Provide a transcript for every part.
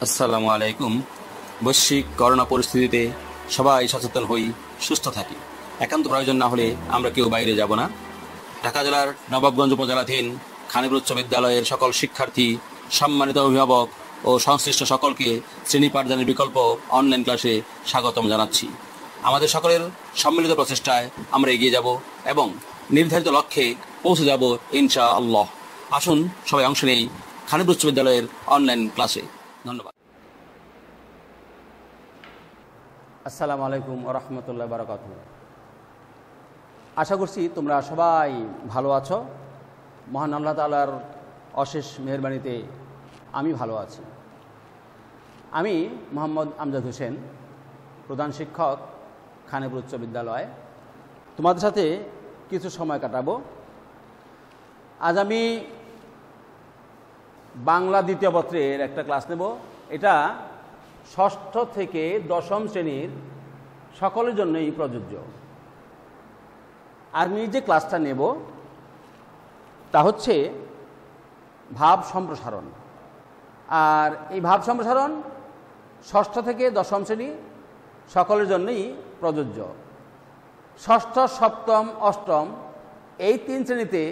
আসসালামু আলাইকুম। বৈশ্বিক করোনা পরিস্থিতিতে সবাই সচেতন হই, সুস্থ থাকি। একান্ত প্রয়োজন না হলে আমরা কেউ বাইরে যাব না। ঢাকা জেলার নবাবগঞ্জ উপজেলাধীন খানিপুর উচ্চ বিদ্যালয়ের সকল শিক্ষার্থী, সম্মানিত অভিভাবক ও সংশ্লিষ্ট সকলকে শ্রেণী পাঠদানের বিকল্প অনলাইন ক্লাসে স্বাগতম জানাচ্ছি। আমাদের সকলের সম্মিলিত প্রচেষ্টায় আমরা এগিয়ে যাব এবং নির্ধারিত লক্ষ্যে পৌঁছে যাব ইনশাআল্লাহ। আসুন সবাই অংশ নেই খানিপুর উচ্চ বিদ্যালয়ের অনলাইন ক্লাসে। ধন্যবাদ। আসসালামু আলাইকুম ওয়া রাহমাতুল্লাহি ওয়া বারাকাতুহু। আশা করছি তোমরা সবাই ভালো আছো। মহান আল্লাহ তাআলার অশেষ মেহেরবানিতে আমি ভালো আছি। আমি মোহাম্মদ আমজাদ হোসেন, প্রধান শিক্ষক, খানিপুর উচ্চ বিদ্যালয়। তোমাদের সাথে কিছু সময় কাটাবো। আজ আমি বাংলা দ্বিতীয় পত্রের একটা ক্লাস নেব। এটা ষষ্ঠ থেকে দশম শ্রেণীর সকলের জন্যই প্রযোজ্য। আমি যে ক্লাসটা নেব তা হচ্ছে ভাব সম্প্রসারণ। আর এই ভাব সম্প্রসারণ ষষ্ঠ থেকে দশম শ্রেণী সকলের জন্যই প্রযোজ্য। ষষ্ঠ, সপ্তম, অষ্টম এই তিন শ্রেণীতে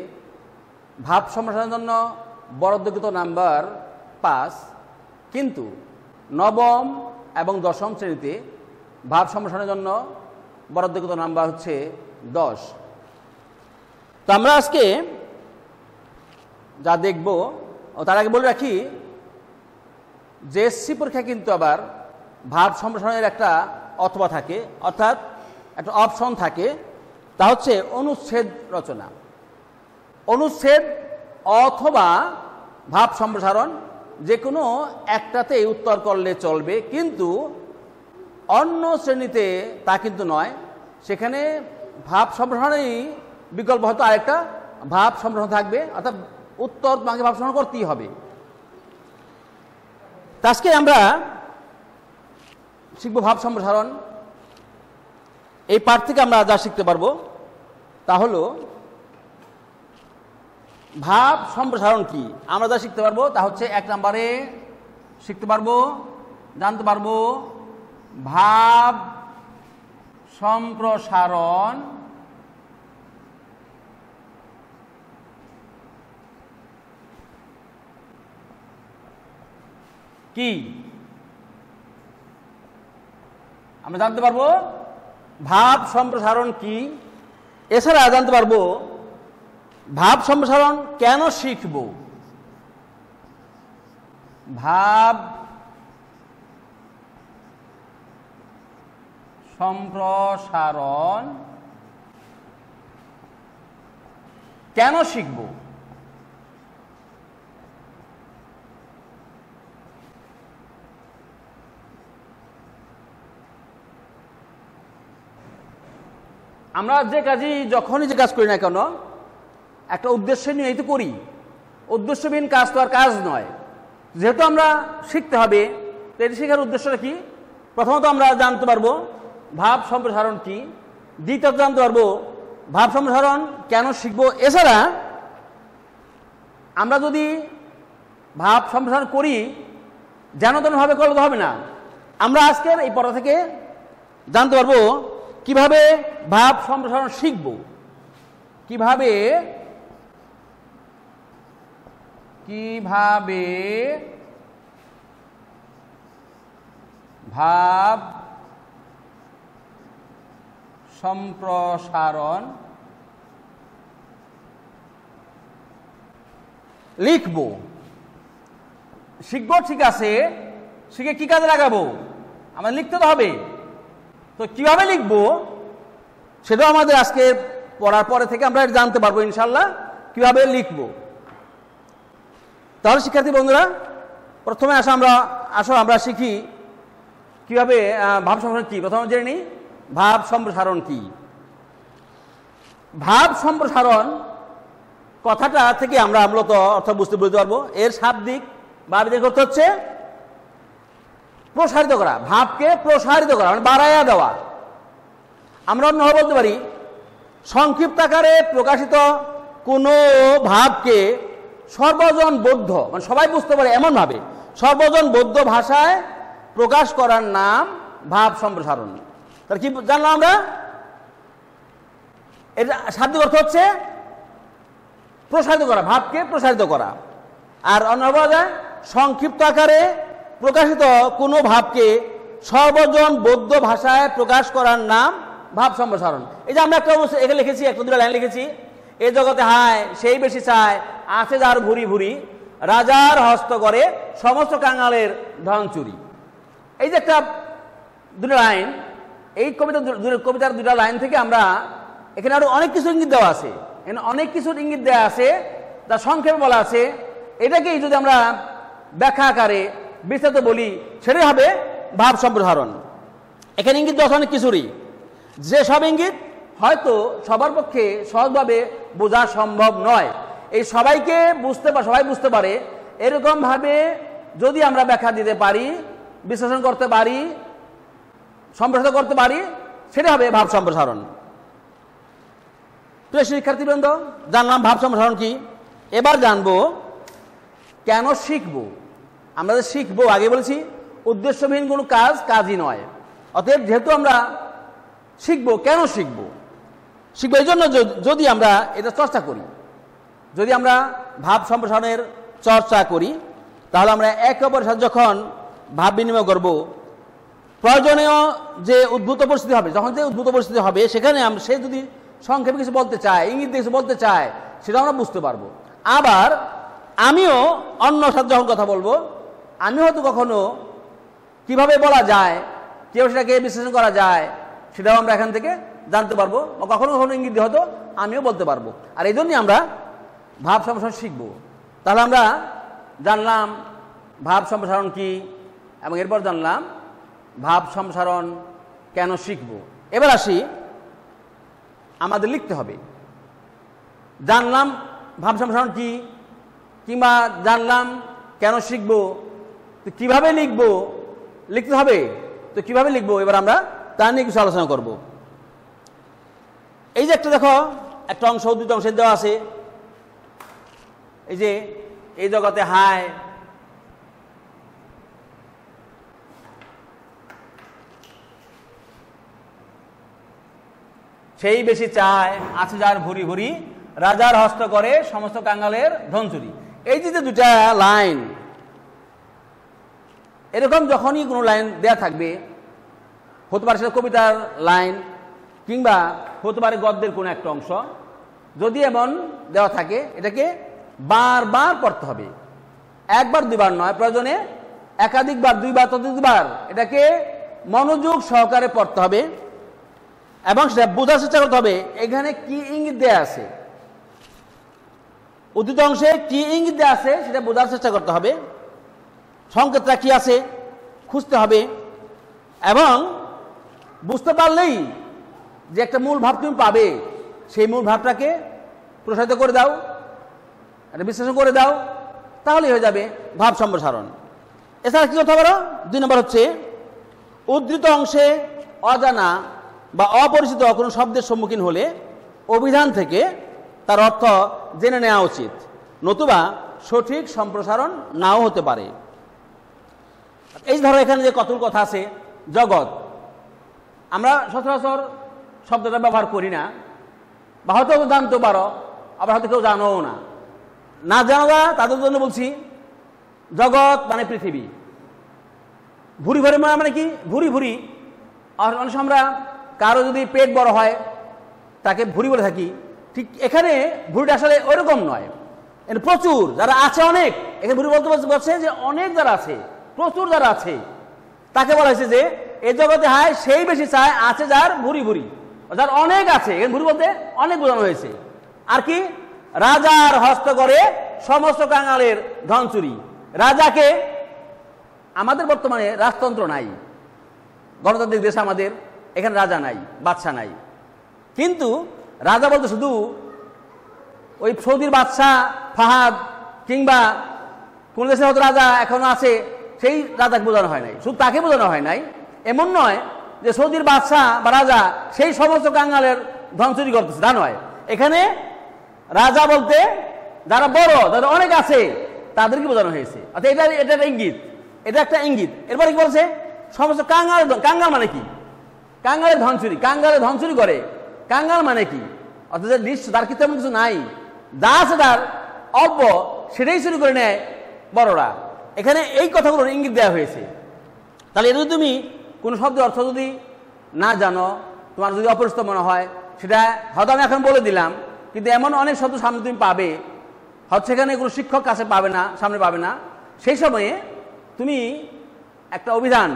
ভাব সম্প্রসারণের জন্য বরাদ্দকৃত নাম্বার 5, কিন্তু নবম এবং দশম শ্রেণীতে ভাব সম্প্রসারণের জন্য বরাদ্দকৃত নাম্বার হচ্ছে 10। তো আমরা আজকে যা দেখব, তার আগে বলে রাখি জেএসসি পরীক্ষা কিন্তু আবার ভাব সম্প্রসারণের একটা অথবা থাকে, অর্থাৎ একটা অপশন থাকে, তা হচ্ছে অনুচ্ছেদ রচনা। অনুচ্ছেদ অথবা ভাব সম্প্রসারণ যে কোনো একটাতে উত্তর করলে চলবে, কিন্তু অন্য শ্রেণীতে তা কিন্তু নয়। সেখানে ভাব সম্প্রসারণেরই বিকল্প হয়তো আরেকটা ভাব সম্প্রসারণ থাকবে, অর্থাৎ উত্তর তোমাকে ভাব সম্প্রসারণ করতেই হবে। আজকে আমরা শিখব ভাব সম্প্রসারণ। এই পাঠ থেকে আমরা যা শিখতে পারবো তা হলো ভাব সম্প্রসারণ কি। আমরা যা শিখতে পারবো তা হচ্ছে 1 নম্বরে শিখতে পারবো, জানতে পারবো ভাব সম্প্রসারণ কি। আমরা জানতে পারবো ভাব সম্প্রসারণ কি। এছাড়া জানতে পারবো ভাব সম্প্রসারণ কেন শিখব, ভাব সম্প্রসারণ কেন শিখব। আমরা যে কাজই যখনই যে কাজ করি না কেন একটা উদ্দেশ্য নিয়েই তো করি। উদ্দেশ্যহীন কাজ তো আর কাজ নয়। যেহেতু আমরা শিখতে হবে, তো এটি শেখার উদ্দেশ্যটা কি? প্রথমত আমরা জানতে পারবো ভাব সম্প্রসারণ কি, দ্বিতীয়ত জানতে পারবো ভাব সম্প্রসারণ কেন শিখব। এছাড়া আমরা যদি ভাব সম্প্রসারণ করি যেন তেনভাবে করলে তো হবে না। আমরা আজকের এই পড়া থেকে জানতে পারবো কিভাবে ভাব সম্প্রসারণ শিখব, কিভাবে ভাব সম্প্রসারণ লিখব। শিখব, ঠিক আছে, শিখে কি কাজে লাগাবো? আমাদের লিখতে তো হবে। তো কিভাবে লিখব সেটাও আমাদের আজকে পড়ার পরে থেকে আমরা জানতে পারবো ইনশাল্লাহ কিভাবে লিখব। তাহলে শিক্ষার্থী বন্ধুরা, প্রথমে আমরা শিখি কিভাবে ভাব সম্প্রসারণ কি। প্রথমে জেনে নিই ভাব সম্প্রসারণ কি। ভাব সম্প্রসারণ কথাটা থেকে আমরা মূলত অর্থ বুঝতে পারবো। এর শাব্দিক বা আবিধানিক অর্থ হচ্ছে প্রসারিত করা, ভাবকে প্রসারিত করা, মানে বাড়াইয়া দেওয়া। আমরা অন্যভাবে বলতে পারি সংক্ষিপ্ত আকারে প্রকাশিত কোনো ভাবকে সর্বজন বোধ্য, মানে সবাই বুঝতে পারে এমন ভাবে সর্বজন বৌদ্ধ ভাষায় প্রকাশ করার নাম ভাব সম্প্রসারণ। তাহলে কি জানলাম আমরা? এর শাব্দিক অর্থ হচ্ছে প্রসারিত করা, ভাবকে প্রসারিত করা। আর অন্য বলা যায় সংক্ষিপ্ত আকারে প্রকাশিত কোনো ভাবকে সর্বজন বৌদ্ধ ভাষায় প্রকাশ করার নাম ভাব সম্প্রসারণ। এই যে আমরা একটা এখানে লিখেছি, একটা দুটো লাইন লিখেছি, এ জগতে হায় সেই বেশি চায়, আছে যার ভুরি ভুরি, রাজার হস্ত করে সমস্ত কাঙালের ধন চুরি। এই যে একটা দুটো লাইন, এই কবিতার দুটো লাইন থেকে আমরা এখানে আরো অনেক কিছু ইঙ্গিত দেওয়া আছে, এখানে অনেক কিছুর ইঙ্গিত দেওয়া আছে, তা সংক্ষেপে বলা আছে। এটাকেই যদি আমরা ব্যাখ্যা আকারে বিস্তারিত বলি, সেটাই হবে ভাব সম্প্রসারণ। এখানে ইঙ্গিত দেওয়া অনেক কিছুরই, যে সব ইঙ্গিত হয়তো সবার পক্ষে সহজভাবে বোঝা সম্ভব নয়। এই সবাইকে সবাই বুঝতে পারে এরকম ভাবে যদি আমরা ব্যাখ্যা দিতে পারি, বিশ্লেষণ করতে পারি, সম্প্রসারিত করতে পারি, সেটা হবে ভাব সম্প্রসারণ। প্রিয় শিক্ষার্থীবৃন্দ, জানলাম ভাব সম্প্রসারণ কি। এবার জানবো কেন শিখবো। আমরা যে শিখবো, আগে বলেছি উদ্দেশ্যবিহীন কোনো কাজই নয়। অতএব যেহেতু আমরা শিখবো, কেন শিখবো? শিখবো এই জন্য যদি আমরা এটা চর্চা করি, যদি আমরা ভাব সম্প্রসারণের চর্চা করি, তাহলে আমরা একে অপরের সাথে যখন ভাব বিনিময় করব, প্রয়োজনীয় যে উদ্ভূত পরিস্থিতি হবে, যখন যে উদ্ভূত পরিস্থিতি হবে, সেখানে সে যদি সংক্ষেপে কিছু বলতে চায়, ইঙ্গিত দিয়ে কিছু বলতে চায়, সেটা আমরা বুঝতে পারবো। আবার আমিও অন্য সাথে যখন কথা বলবো, আমি হয়তো কখনো কিভাবে বলা যায়, কেউ সেটাকে বিশ্লেষণ করা যায়, সেটাও আমরা এখান থেকে জানতে পারবো, বা কখনো কখনো ইঙ্গিত দিয়ে হয়তো আমিও বলতে পারবো। আর এই জন্যই আমরা ভাব সম্প্রসারণ শিখবো। তাহলে আমরা জানলাম ভাব সম্প্রসারণ কি, এবং এরপর জানলাম ভাব সম্প্রসারণ কেন শিখবো। এবার আসি, আমাদের লিখতে হবে। জানলাম ভাব সম্প্রসারণ কি, কিংবা জানলাম কেন শিখবো, তো কিভাবে লিখবো, লিখতে হবে তো কিভাবে লিখবো, এবার আমরা তা নিয়ে কিছু আলোচনা করব। এই যে একটা দেখো, একটা অংশ দুটো অংশে দেওয়া আছে, এই যে এই জগতে হায় সেই বেশি চায়, আছে যার ভুরি ভুরি, রাজার হস্ত করে সমস্ত কাঙালের ধন চুরি। এই যে দুটা লাইন, এরকম যখনই কোনো লাইন দেয়া থাকবে, হতে পারে সেটা কবিতার লাইন, কিংবা হতে পারে গদ্যের কোনো একটা অংশ, যদি এমন দেওয়া থাকে, এটাকে বারবার পড়তে হবে। একবার দুইবার নয়, প্রয়োজনে একাধিকবার, দুইবার ততোধিকবার এটাকে মনোযোগ সহকারে পড়তে হবে, এবং সেটা বোঝার চেষ্টা করতে হবে এখানে কি ইঙ্গিত দেয়া আছে, উদ্ধৃত অংশে কি ইঙ্গিত দেয়া আছে সেটা বোঝার চেষ্টা করতে হবে, সংকেতটা কি আছে খুঁজতে হবে, এবং বুঝতে পারলেই যে একটা মূল ভাব তুমি পাবে, সেই মূল ভাবটাকে প্রসারিত করে দাও, এটা বিশ্লেষণ করে দাও, তাহলেই হয়ে যাবে ভাব সম্প্রসারণ। এছাড়া কি করতে পারো? 2 নম্বর হচ্ছে, উদ্ধৃত অংশে অজানা বা অপরিচিত কোনো শব্দের সম্মুখীন হলে অভিধান থেকে তার অর্থ জেনে নেওয়া উচিত, নতুবা সঠিক সম্প্রসারণ নাও হতে পারে। এই ধরো এখানে যে কতগুলো কথা আছে, জগৎ, আমরা সচরাচর শব্দটা ব্যবহার করি না, বা হয়তো জানতে পারো, আবার হয়তো কেউ জানোও না। না জানোরা তাদের জন্য বলছি, জগৎ মানে পৃথিবী। ভুরি ভরি মানে কি? ভুরি ভুরি। আর অনেক সময় আমরা কারো যদি পেট বড় হয় তাকে ভুরি বলে থাকি, ঠিক এখানে ভুরিটা আসলে ওইরকম নয়, প্রচুর যারা আছে, অনেক, এখানে ভুরি বলতে বলছে যে অনেক যারা আছে, প্রচুর যারা আছে, তাকে বলা হয়েছে যে এ জগতে হায় সেই বেশি চায়, আছে যার ভুরি ভুরি, যার অনেক আছে। এখানে ভুরি বলতে অনেক বোঝানো হয়েছে। আর কি? রাজার হস্ত করে সমস্ত কাঙালের ধন চুরি। রাজাকে, আমাদের বর্তমানে রাজতন্ত্র নাই, গণতান্ত্রিক দেশ আমাদের, এখানে রাজা নাই, বাদশা নাই, কিন্তু রাজা বলতে শুধু ওই সৌদির বাদশাহ ফাহাদ, কিংবা কোন দেশের হয়তো রাজা এখনো আছে, সেই রাজাকে বোঝানো হয় নাই, শুধু তাকে বোঝানো হয় নাই। এমন নয় যে সৌদির বাদশাহ বা রাজা সেই সমস্ত কাঙালের ধন চুরি করতেছে, তা নয়। এখানে রাজা বলতে যারা বড়, যাদের অনেক আছে, তাদেরকে বোঝানো হয়েছে। অর্থাৎ এটা এটা একটা ইঙ্গিত, এটা একটা ইঙ্গিত। এরপরে কি বলছে? সমস্ত কাঙ্গাল, কাঙ্গাল মানে কি? কাঙ্গালের ধন চুরি, কাঙ্গালের ধন চুরি করে, কাঙ্গাল মানে কি? অর্থাৎ তার কিন্তু এমন কিছু নাই, যা আছে তার অল্প, সেটাই চুরি করে নেয় বড়রা। এখানে এই কথাগুলোর ইঙ্গিত দেওয়া হয়েছে। তাহলে এটা যদি তুমি কোনো শব্দের অর্থ যদি না জানো, তোমার যদি অপরিচিত মনে হয়, সেটা হয়তো আমি এখন বলে দিলাম, কিন্তু এমন অনেক শব্দ সামনে তুমি পাবে, হয়তো সেখানে কোনো শিক্ষক কাছে পাবে না, সামনে পাবে না, সেই সময়ে তুমি একটা অভিধান,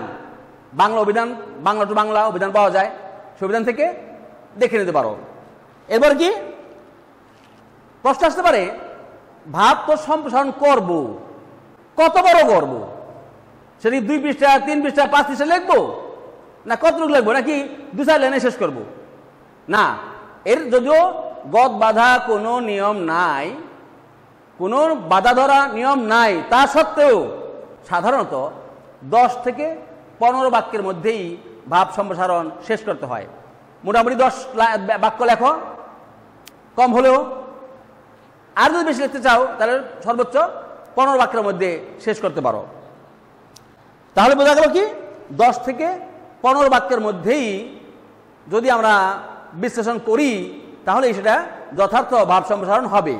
বাংলা অভিধান, বাংলা টু বাংলা অভিধান পাওয়া যায়, সেই অভিধান থেকে দেখে নিতে পারো। এরপর কি প্রশ্ন আসতে পারে, ভাব তো সম্প্রসারণ করব, কত বড় করব? সেটি 2 পৃষ্ঠা, 3 পৃষ্ঠা, 5 পৃষ্ঠা লিখবো, না কতটুকু লিখবো, নাকি 2-4 লাইনে শেষ করব? না, এর যদিও গদ বাধা কোনো নিয়ম নাই, কোনো বাধা ধরা নিয়ম নাই, তা সত্ত্বেও সাধারণত 10 থেকে 15 বাক্যের মধ্যেই ভাব সম্প্রসারণ শেষ করতে হয়। মোটামুটি 10 বাক্য লেখো কম হলেও, আর যদি বেশি লিখতে চাও তাহলে সর্বোচ্চ 15 বাক্যের মধ্যে শেষ করতে পারো। তাহলে বোঝা গেল কি 10 থেকে 15 বাক্যের মধ্যেই যদি আমরা বিশ্লেষণ করি তাহলে সেটা যথার্থ ভাব সম্প্রসারণ হবে।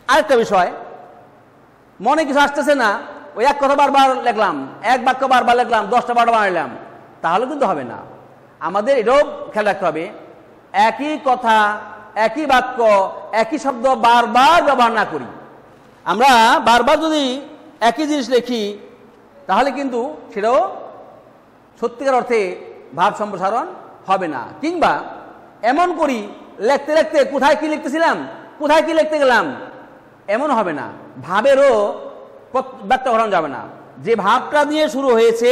আরেকটা বিষয়, মনে কিছু আসতেছে না, ওই এক কথা বারবার লিখলাম, এক বাক্য বারবার লিখলাম, 10টা 12টা বানাইলাম, তাহলে কিন্তু হবে না। আমাদের এটাও খেয়াল রাখতে হবে, একই কথা, একই বাক্য, একই শব্দ বারবার ব্যবহার না করি। আমরা বারবার যদি একই জিনিস লিখি তাহলে কিন্তু সেটাও সত্যিকার অর্থে ভাব সম্প্রসারণ হবে না। কিংবা এমন করি, লিখতে লিখতে কোথায় কি লিখতেছিলাম, কোথায় কি লিখতে গেলাম, এমন হবে না। ভাবেরও ব্যাখ্যা করানো যাবে না। যে ভাবটা দিয়ে শুরু হয়েছে,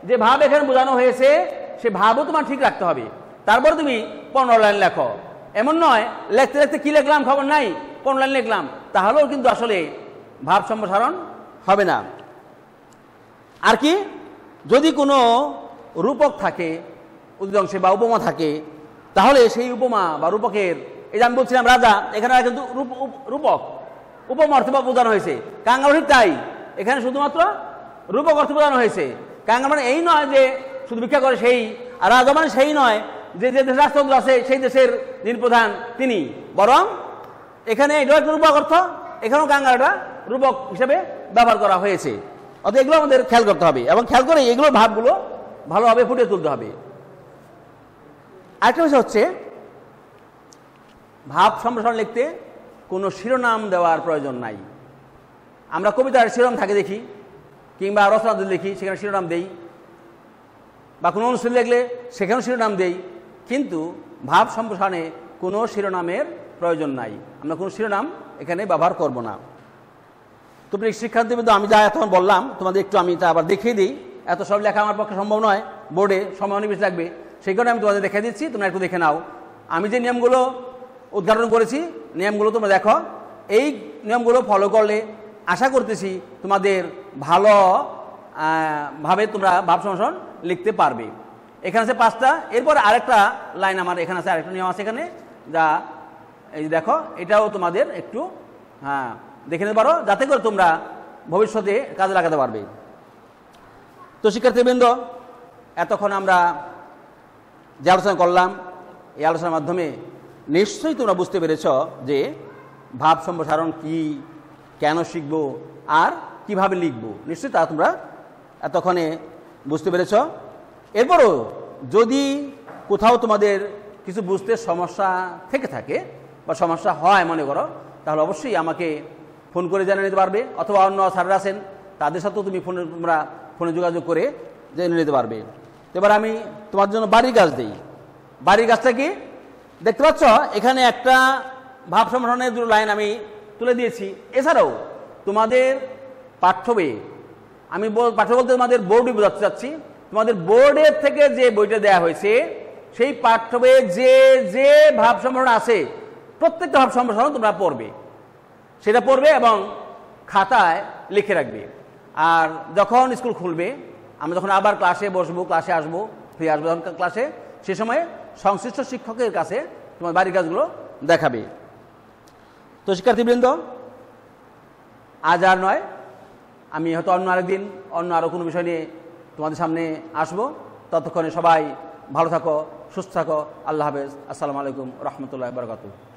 যে ভাব এখানে বোঝানো হয়েছে, সে ভাবও তোমার ঠিক রাখতে হবে। তারপরে তুমি 15 লাইন লেখো, এমন নয় লিখতে লিখতে কি লিখলাম খবর নাই, 15 লাইন লিখলাম, তাহলেও কিন্তু আসলে ভাব সম্প্রসারণ হবে না। আর কি, যদি কোনো রূপক থাকে উদ্দংশে বা উপমা থাকে, তাহলে সেই উপমা বা রূপকের, এই যে আমি বলছিলাম রাজা, এখানে কিন্তু রূপক উপমা অর্থে বোঝানো হয়েছে। কাঙ্গাল ঠিক তাই, এখানে শুধুমাত্র রূপক অর্থে বোঝানো হয়েছে। কাঙ্গাল মানে এই নয় যে শুধু ভিক্ষা করে সেই, আর রাজা মানে সেই নয় যে যে দেশের রাষ্ট্রযন্ত্র আছে সেই দেশের যিনি প্রধান তিনি, বরং এখানে এটাও একটা রূপক অর্থ, এখানেও কাঙ্গালটা রূপক হিসেবে ব্যবহার করা হয়েছে। অর্থাৎ এগুলো আমাদের খেয়াল করতে হবে, এবং খেয়াল করে এগুলো ভাবগুলো ভালোভাবে ফুটিয়ে তুলতে হবে। আরেকটা বিষয় হচ্ছে, ভাব সম্প্রসারণ লিখতে কোনো শিরোনাম দেওয়ার প্রয়োজন নাই। আমরা কবিতার শিরোনাম থাকে দেখি, কিংবা রচনা যদি লিখি সেখানে শিরোনাম দেই, বা কোনো অনুষ্ঠান লিখলে সেখানেও শিরোনাম দেই, কিন্তু ভাব সম্প্রসারণে কোনো শিরোনামের প্রয়োজন নাই। আমরা কোনো শিরোনাম এখানে ব্যবহার করব না। তো প্রিয় শিক্ষার্থীবৃন্দ, আমি যা এখন বললাম তোমাদের একটু আমি তা আবার দেখিয়ে দিই। এত সব লেখা আমার পক্ষে সম্ভব নয়, বোর্ডে সময় অনেক বেশি লাগবে, সেই কারণে আমি তোমাদের দেখে দিচ্ছি, তোমরা একটু দেখে নাও। আমি যে নিয়মগুলো উদ্ঘাটন করেছি, নিয়মগুলো তোমরা দেখো, এই নিয়মগুলো ফলো করলে আশা করতেছি তোমাদের ভালো ভাবে তোমরা ভাব সম্প্রসারণ লিখতে পারবে। এখানে আছে 5টা, এরপর আরেকটা লাইন আমার এখানে আছে, আরেকটা নিয়ম আছে এখানে, যা এই দেখো, এটাও তোমাদের একটু দেখে নিতে পারো, যাতে করে তোমরা ভবিষ্যতে কাজে লাগাতে পারবে। তো শিক্ষার্থীবৃন্দ, এতক্ষণ আমরা যে আলোচনা করলাম, এই আলোচনার মাধ্যমে নিশ্চয়ই তোমরা বুঝতে পেরেছ যে ভাব সম্প্রসারণ কি, কেন শিখব, আর কিভাবে লিখব। নিশ্চয়ই তা তোমরা এতক্ষণে বুঝতে পেরেছ। এরপরও যদি কোথাও তোমাদের কিছু বুঝতে সমস্যা থেকে থাকে বা সমস্যা হয় মনে করো, তাহলে অবশ্যই আমাকে ফোন করে জানিয়ে নিতে পারবে, অথবা অন্য স্যাররা আছেন তাদের সাথেও তোমরা ফোনে যোগাযোগ করে জেনে নিতে পারবে। এবার আমি তোমার জন্য বাড়ির কাজ দিই। বাড়ির কাজটা কি দেখতে পাচ্ছ, এখানে একটা ভাব সম্প্রসারণের 2 লাইন আমি তুলে দিয়েছি। এছাড়াও তোমাদের পাঠ্য বইয়ে, আমি পাঠ্য বলতে তোমাদের বোর্ডই বোঝাতে চাচ্ছি, তোমাদের বোর্ডের থেকে যে বইটা দেওয়া হয়েছে সেই পাঠ্য বইয়ে যে যে ভাব সম্প্রসারণ আছে, প্রত্যেকটা ভাব সম্প্রসারণ তোমরা পড়বে, সেটা পড়বে এবং খাতায় লিখে রাখবে। আর যখন স্কুল খুলবে, আমরা যখন আবার ক্লাসে বসবো, ক্লাসে আসবো, ফিরে আসবো যখন ক্লাসে, সে সময় সংশ্লিষ্ট শিক্ষকের কাছে তোমার বাড়ির কাজগুলো দেখাবে। তো শিক্ষার্থীবৃন্দ, আজ আর নয়, আমি হয়তো অন্য আরেকদিন অন্য আরও কোনো বিষয় নিয়ে তোমাদের সামনে আসব। ততক্ষণে সবাই ভালো থাকো, সুস্থ থাকো। আল্লাহ হাফেজ। আসসালামু আলাইকুম রহমতুল্লাহ বারকাতুহু।